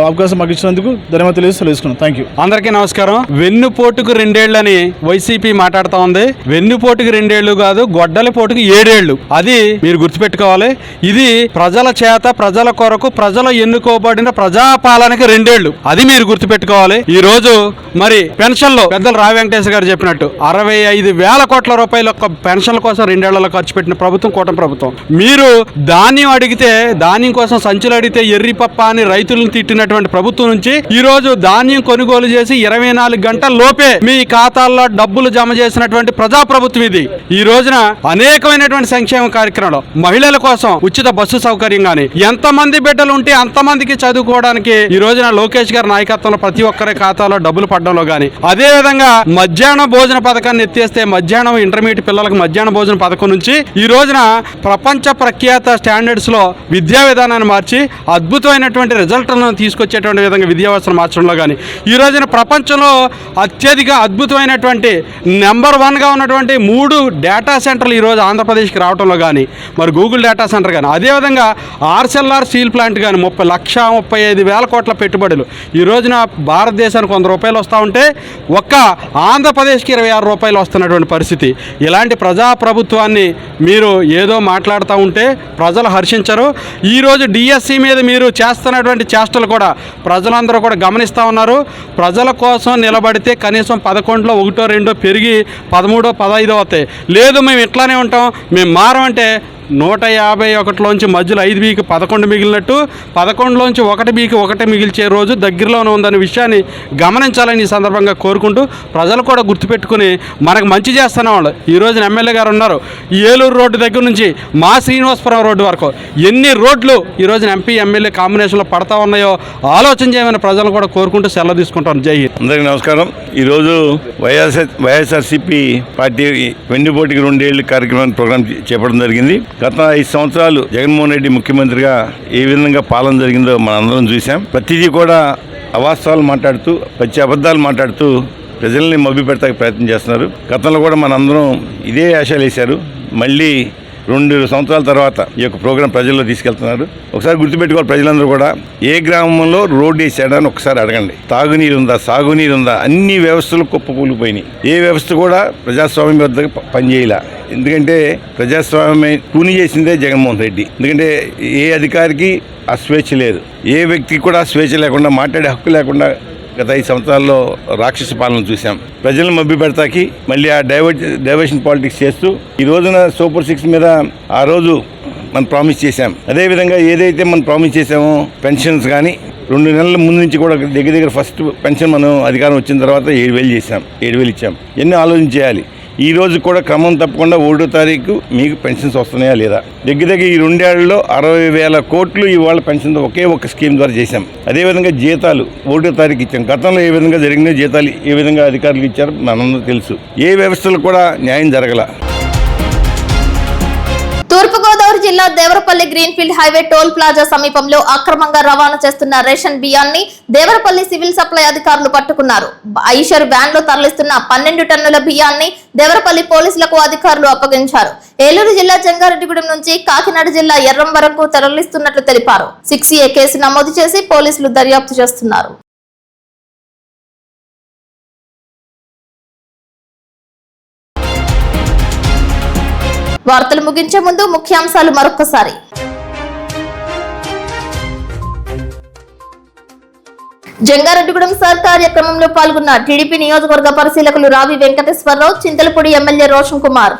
అవకాశం మాకు ఇచ్చినందుకు ధన్యవాదాలు తెలుసుకున్నాం. Thank you. అందరికీ నమస్కారం. వెన్నుపోటుకు 2 ఏళ్లని వైసీపీ మాట్లాడుతా ఉంది. వెన్నుపోటుకు 2 ఏళ్లు కాదు, గొడ్డలి పోటుకు 7 ఏళ్లు. అది మీరు గుర్తుపెట్టుకోవాలి. ఇది ప్రజల చేత, ప్రజల కొరకు, ప్రజలు ఎన్నుకోబడిన ప్రజాపాలనకి 2 ఏళ్లు. అది మీరు గుర్తుపెట్టుకోవాలి. ఈ రోజు మరి పెన్షన్లు పెద్దలు రావు వెంకటేశ్వర గారు చెప్పినట్టు 65,000 కోట్ల రూపాయల పెన్షన్ల కోసం 2 ఏళ్లలో ఖర్చు పెట్టిన ప్రభుత్వం కూటమి ప్రభుత్వం. మీరు ధాన్యం అడిగితే, ధాన్యం కోసం సంచులు అడిగితే ఎర్రి పప్ప అని రైతులను తిట్టినటువంటి ప్రభుత్వం నుంచి ఈ రోజు ధాన్యం కొనుగోలు చేసి 24 గంటల లోపే మీ ఖాతాల్లో డబ్బులు జమ చేసినటువంటి ప్రజాప్రభుత్వం ఇది. ఈ రోజున అనేకమైనటువంటి సంక్షేమ కార్యక్రమాలు, మహిళల కోసం ఉచిత బస్సు సౌకర్యం గాని, ఎంతమంది బిడ్డలు ఉంటే అంతమందికి చదువుకోవడానికి ఈ రోజున లోకేష్ గారి నాయకత్వంలో ప్రతి ఒక్కరి ఖాతాలో డబ్బులు పడడంలో గాని, అదే విధంగా మధ్యాహ్న భోజన పథకాన్ని ఎత్తేస్తే మధ్యాహ్నం ఇంటర్మీడియట్ పిల్లలకు మధ్యాహ్న భోజన పథకం నుంచి ఈ రోజున ప్రపంచ ప్రఖ్యాత స్టాండర్డ్స్ లో విద్యా విధానాన్ని మార్చి అద్భుతమైనటువంటి రిజల్ట్లను తీసుకొచ్చేటువంటి విధంగా విద్యా వ్యవస్థను మార్చడంలో కానీ, ఈ రోజున ప్రపంచంలో అత్యధిక అద్భుతమైనటువంటి నెంబర్ 1గా ఉన్నటువంటి 3 డేటా సెంటర్లు ఈ రోజు ఆంధ్రప్రదేశ్కి రావడంలో కానీ, మరి గూగుల్ డేటా సెంటర్ కానీ, అదేవిధంగా ఆర్సెల్ఆర్ స్టీల్ ప్లాంట్ కానీ 1,35,000 కోట్ల పెట్టుబడులు ఈ రోజున భారతదేశానికి 100 రూపాయలు వస్తూ ఉంటే ఒక్క ఆంధ్రప్రదేశ్కి 26 రూపాయలు వస్తున్నటువంటి పరిస్థితి. ఇలాంటి ప్రజాప్రభుత్వాన్ని మీరు ఏదో మాట్లాడుతూ ఉంటే ప్రజలు హర్షించరు. ఈరోజు డిఎస్సి మీద మీరు చేస్తున్నటువంటి చేష్టలు కూడా ప్రజలందరూ కూడా గమనిస్తూ ఉన్నారు. ప్రజల కోసం నిలబడితే కనీసం 11లో 1, 2 పెరిగి 13, 15 అవుతాయి. లేదు మేము ఇట్లానే ఉంటాం, మేము మారమంటే 151లోంచి మధ్యలో 5 బీకి 11 మిగిలినట్టు 11లోంచి 1 బీకి 1 మిగిల్చే రోజు దగ్గరలోనే ఉందనే విషయాన్ని గమనించాలని ఈ సందర్భంగా కోరుకుంటూ ప్రజలు కూడా గుర్తుపెట్టుకుని మనకు మంచి చేస్తున్న వాళ్ళు ఈ రోజున ఎమ్మెల్యే గారు ఉన్నారు. ఈ ఏలూరు రోడ్డు దగ్గర నుంచి మా శ్రీనివాసపురం రోడ్డు వరకు ఎన్ని రోడ్లు ఈ రోజున ఎంపీ ఎమ్మెల్యే కాంబినేషన్లో పడతా ఉన్నాయో ఆలోచన చేయమని ప్రజలు కూడా కోరుకుంటూ సెలవు తీసుకుంటాను. జై హింద్. అందరికీ నమస్కారం. ఈరోజు వైఎస్ఆర్సీపీ పార్టీ వెన్నుపోటుకి 2 ఏళ్ళు కార్యక్రమాన్ని ప్రోగ్రాం చేపట్టడం జరిగింది. గత 5 సంవత్సరాలు జగన్మోహన్ రెడ్డి ముఖ్యమంత్రిగా ఏ విధంగా పాలన జరిగిందో మనందరం చూసాం. ప్రతిదీ కూడా అవాస్తవాలు మాట్లాడుతూ, పచ్చి అబద్ధాలు మాట్లాడుతూ ప్రజల్ని మభ్యపెడతానికి ప్రయత్నం చేస్తున్నారు. గతంలో కూడా మనందరం ఇదే ఆశలు వేశారు. మళ్ళీ 2 సంవత్సరాల తర్వాత ఈ యొక్క ప్రోగ్రాం ప్రజల్లో తీసుకెళ్తున్నారు. ఒకసారి గుర్తుపెట్టుకోవాలి, ప్రజలందరూ కూడా ఏ గ్రామంలో రోడ్డు వేసాడని ఒకసారి అడగండి. తాగునీరు ఉందా, సాగునీరు ఉందా, అన్ని వ్యవస్థలు కుప్పకూలిపోయినాయి. ఏ వ్యవస్థ కూడా ప్రజాస్వామ్యం వద్దకు పనిచేయలే. ఎందుకంటే ప్రజాస్వామ్యం కూని చేసిందే జగన్మోహన్ రెడ్డి. ఎందుకంటే ఏ అధికారికి ఆ స్వేచ్ఛ లేదు, ఏ వ్యక్తికి కూడా స్వేచ్ఛ లేకుండా, మాట్లాడే హక్కు లేకుండా గత 5 సంవత్సరాల్లో రాక్షస పాలన చూసాం. ప్రజలను మభ్య పెడతాకి మళ్ళీ ఆ డైవర్షన్ పాలిటిక్స్ చేస్తూ ఈ రోజున సూపర్ 6 మీద ఆ రోజు మనం ప్రామిస్ చేశాం. అదేవిధంగా ఏదైతే మనం ప్రామిస్ చేసామో పెన్షన్స్ కానీ 2 నెలల ముందు నుంచి కూడా దగ్గర ఫస్ట్ పెన్షన్ మనం అధికారం వచ్చిన తర్వాత 7,000 చేశాం, 7,000 ఇచ్చాం. ఎన్ని ఆలోచించేయాలి. ఈ రోజు కూడా క్రమం తప్పకుండా 1వ తారీఖు మీకు పెన్షన్స్ వస్తున్నాయా లేదా. దగ్గర ఈ 2 ఏళ్లలో 60,000 కోట్లు ఇవాళ పెన్షన్ ఒకే ఒక స్కీమ్ ద్వారా చేశాం. అదేవిధంగా జీతాలు 1వ తారీఖు ఇచ్చాం. గతంలో ఏ విధంగా జరిగిన జీతాలు ఏ విధంగా అధికారులు ఇచ్చారు మనందరూ తెలుసు. ఏ వ్యవస్థలు కూడా న్యాయం జరగల. తూర్పుగోదావరి జిల్లా Devarapalli greenfield highway toll plaza సమీపంలో అక్రమంగా రవాణా చేస్తున్న రేషన్ బియ్యాన్ని దేవరపల్లి సివిల్ సప్లై అధికారులు పట్టుకున్నారు. ఐషర్ వ్యాన్ లో తరలిస్తున్న 12 టన్నుల బియ్యాన్ని దేవరపల్లి పోలీసులకు అధికారులు అప్పగించారు. ఏలూరు జిల్లా జంగారెడ్డిగూడెం నుంచి కాకినాడ జిల్లా ఎర్రం వరకు తరలిస్తున్నట్లు తెలిపారు. 6A కేసు నమోదు చేసి పోలీసులు దర్యాప్తు చేస్తున్నారు. వార్తలు ముగించే ముందు ముఖ్యాంశాలు మరొకసారి. జంగారెడ్డిగూడెం సార్ కార్యక్రమంలో పాల్గొన్న టీడీపీ నియోజకవర్గ పరిశీలకులు రావి వెంకటేశ్వరరావు, చింతలపూడి ఎమ్మెల్యే రోషన్ కుమార్.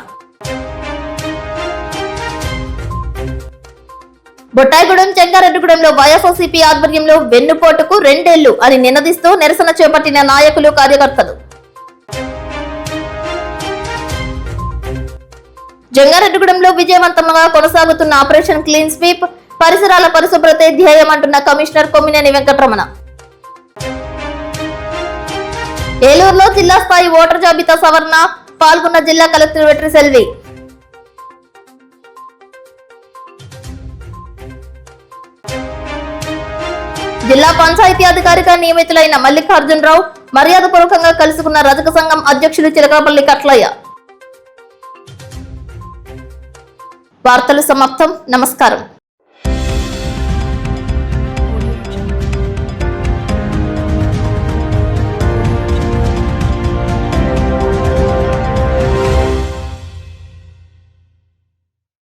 బొట్టాయిగూడెం జంగారెడ్డిగూడెంలో వైఎస్ఆర్సీపీ ఆధ్వర్యంలో వెన్నుపోటుకు 2 ఏళ్లు అని నినదిస్తూ నిరసన చేపట్టిన నాయకులు, కార్యకర్తలు. జంగారెడ్డిగూడెంలో విజయవంతంగా కొనసాగుతున్న ఆపరేషన్ క్లీన్ స్వీప్, పరిసరాల పరిశుభ్రతే ధ్యేయం అంటున్న కమిషనర్ కొమ్మినేని వెంకటరమణ. ఏలూరులో జిల్లా స్థాయి ఓటర్ జాబితా సవరణ, పాల్గొన్న జిల్లా కలెక్టర్ వెట్రి సెల్వి. జిల్లా పంచాయతీ అధికారిగా నియమితులైన మల్లికార్జునరావు మర్యాదపూర్వకంగా కలుసుకున్న రజక సంఘం అధ్యక్షులు చిలకపల్లి కట్లయ్య. వార్తలు సమాప్తం. నమస్కారం.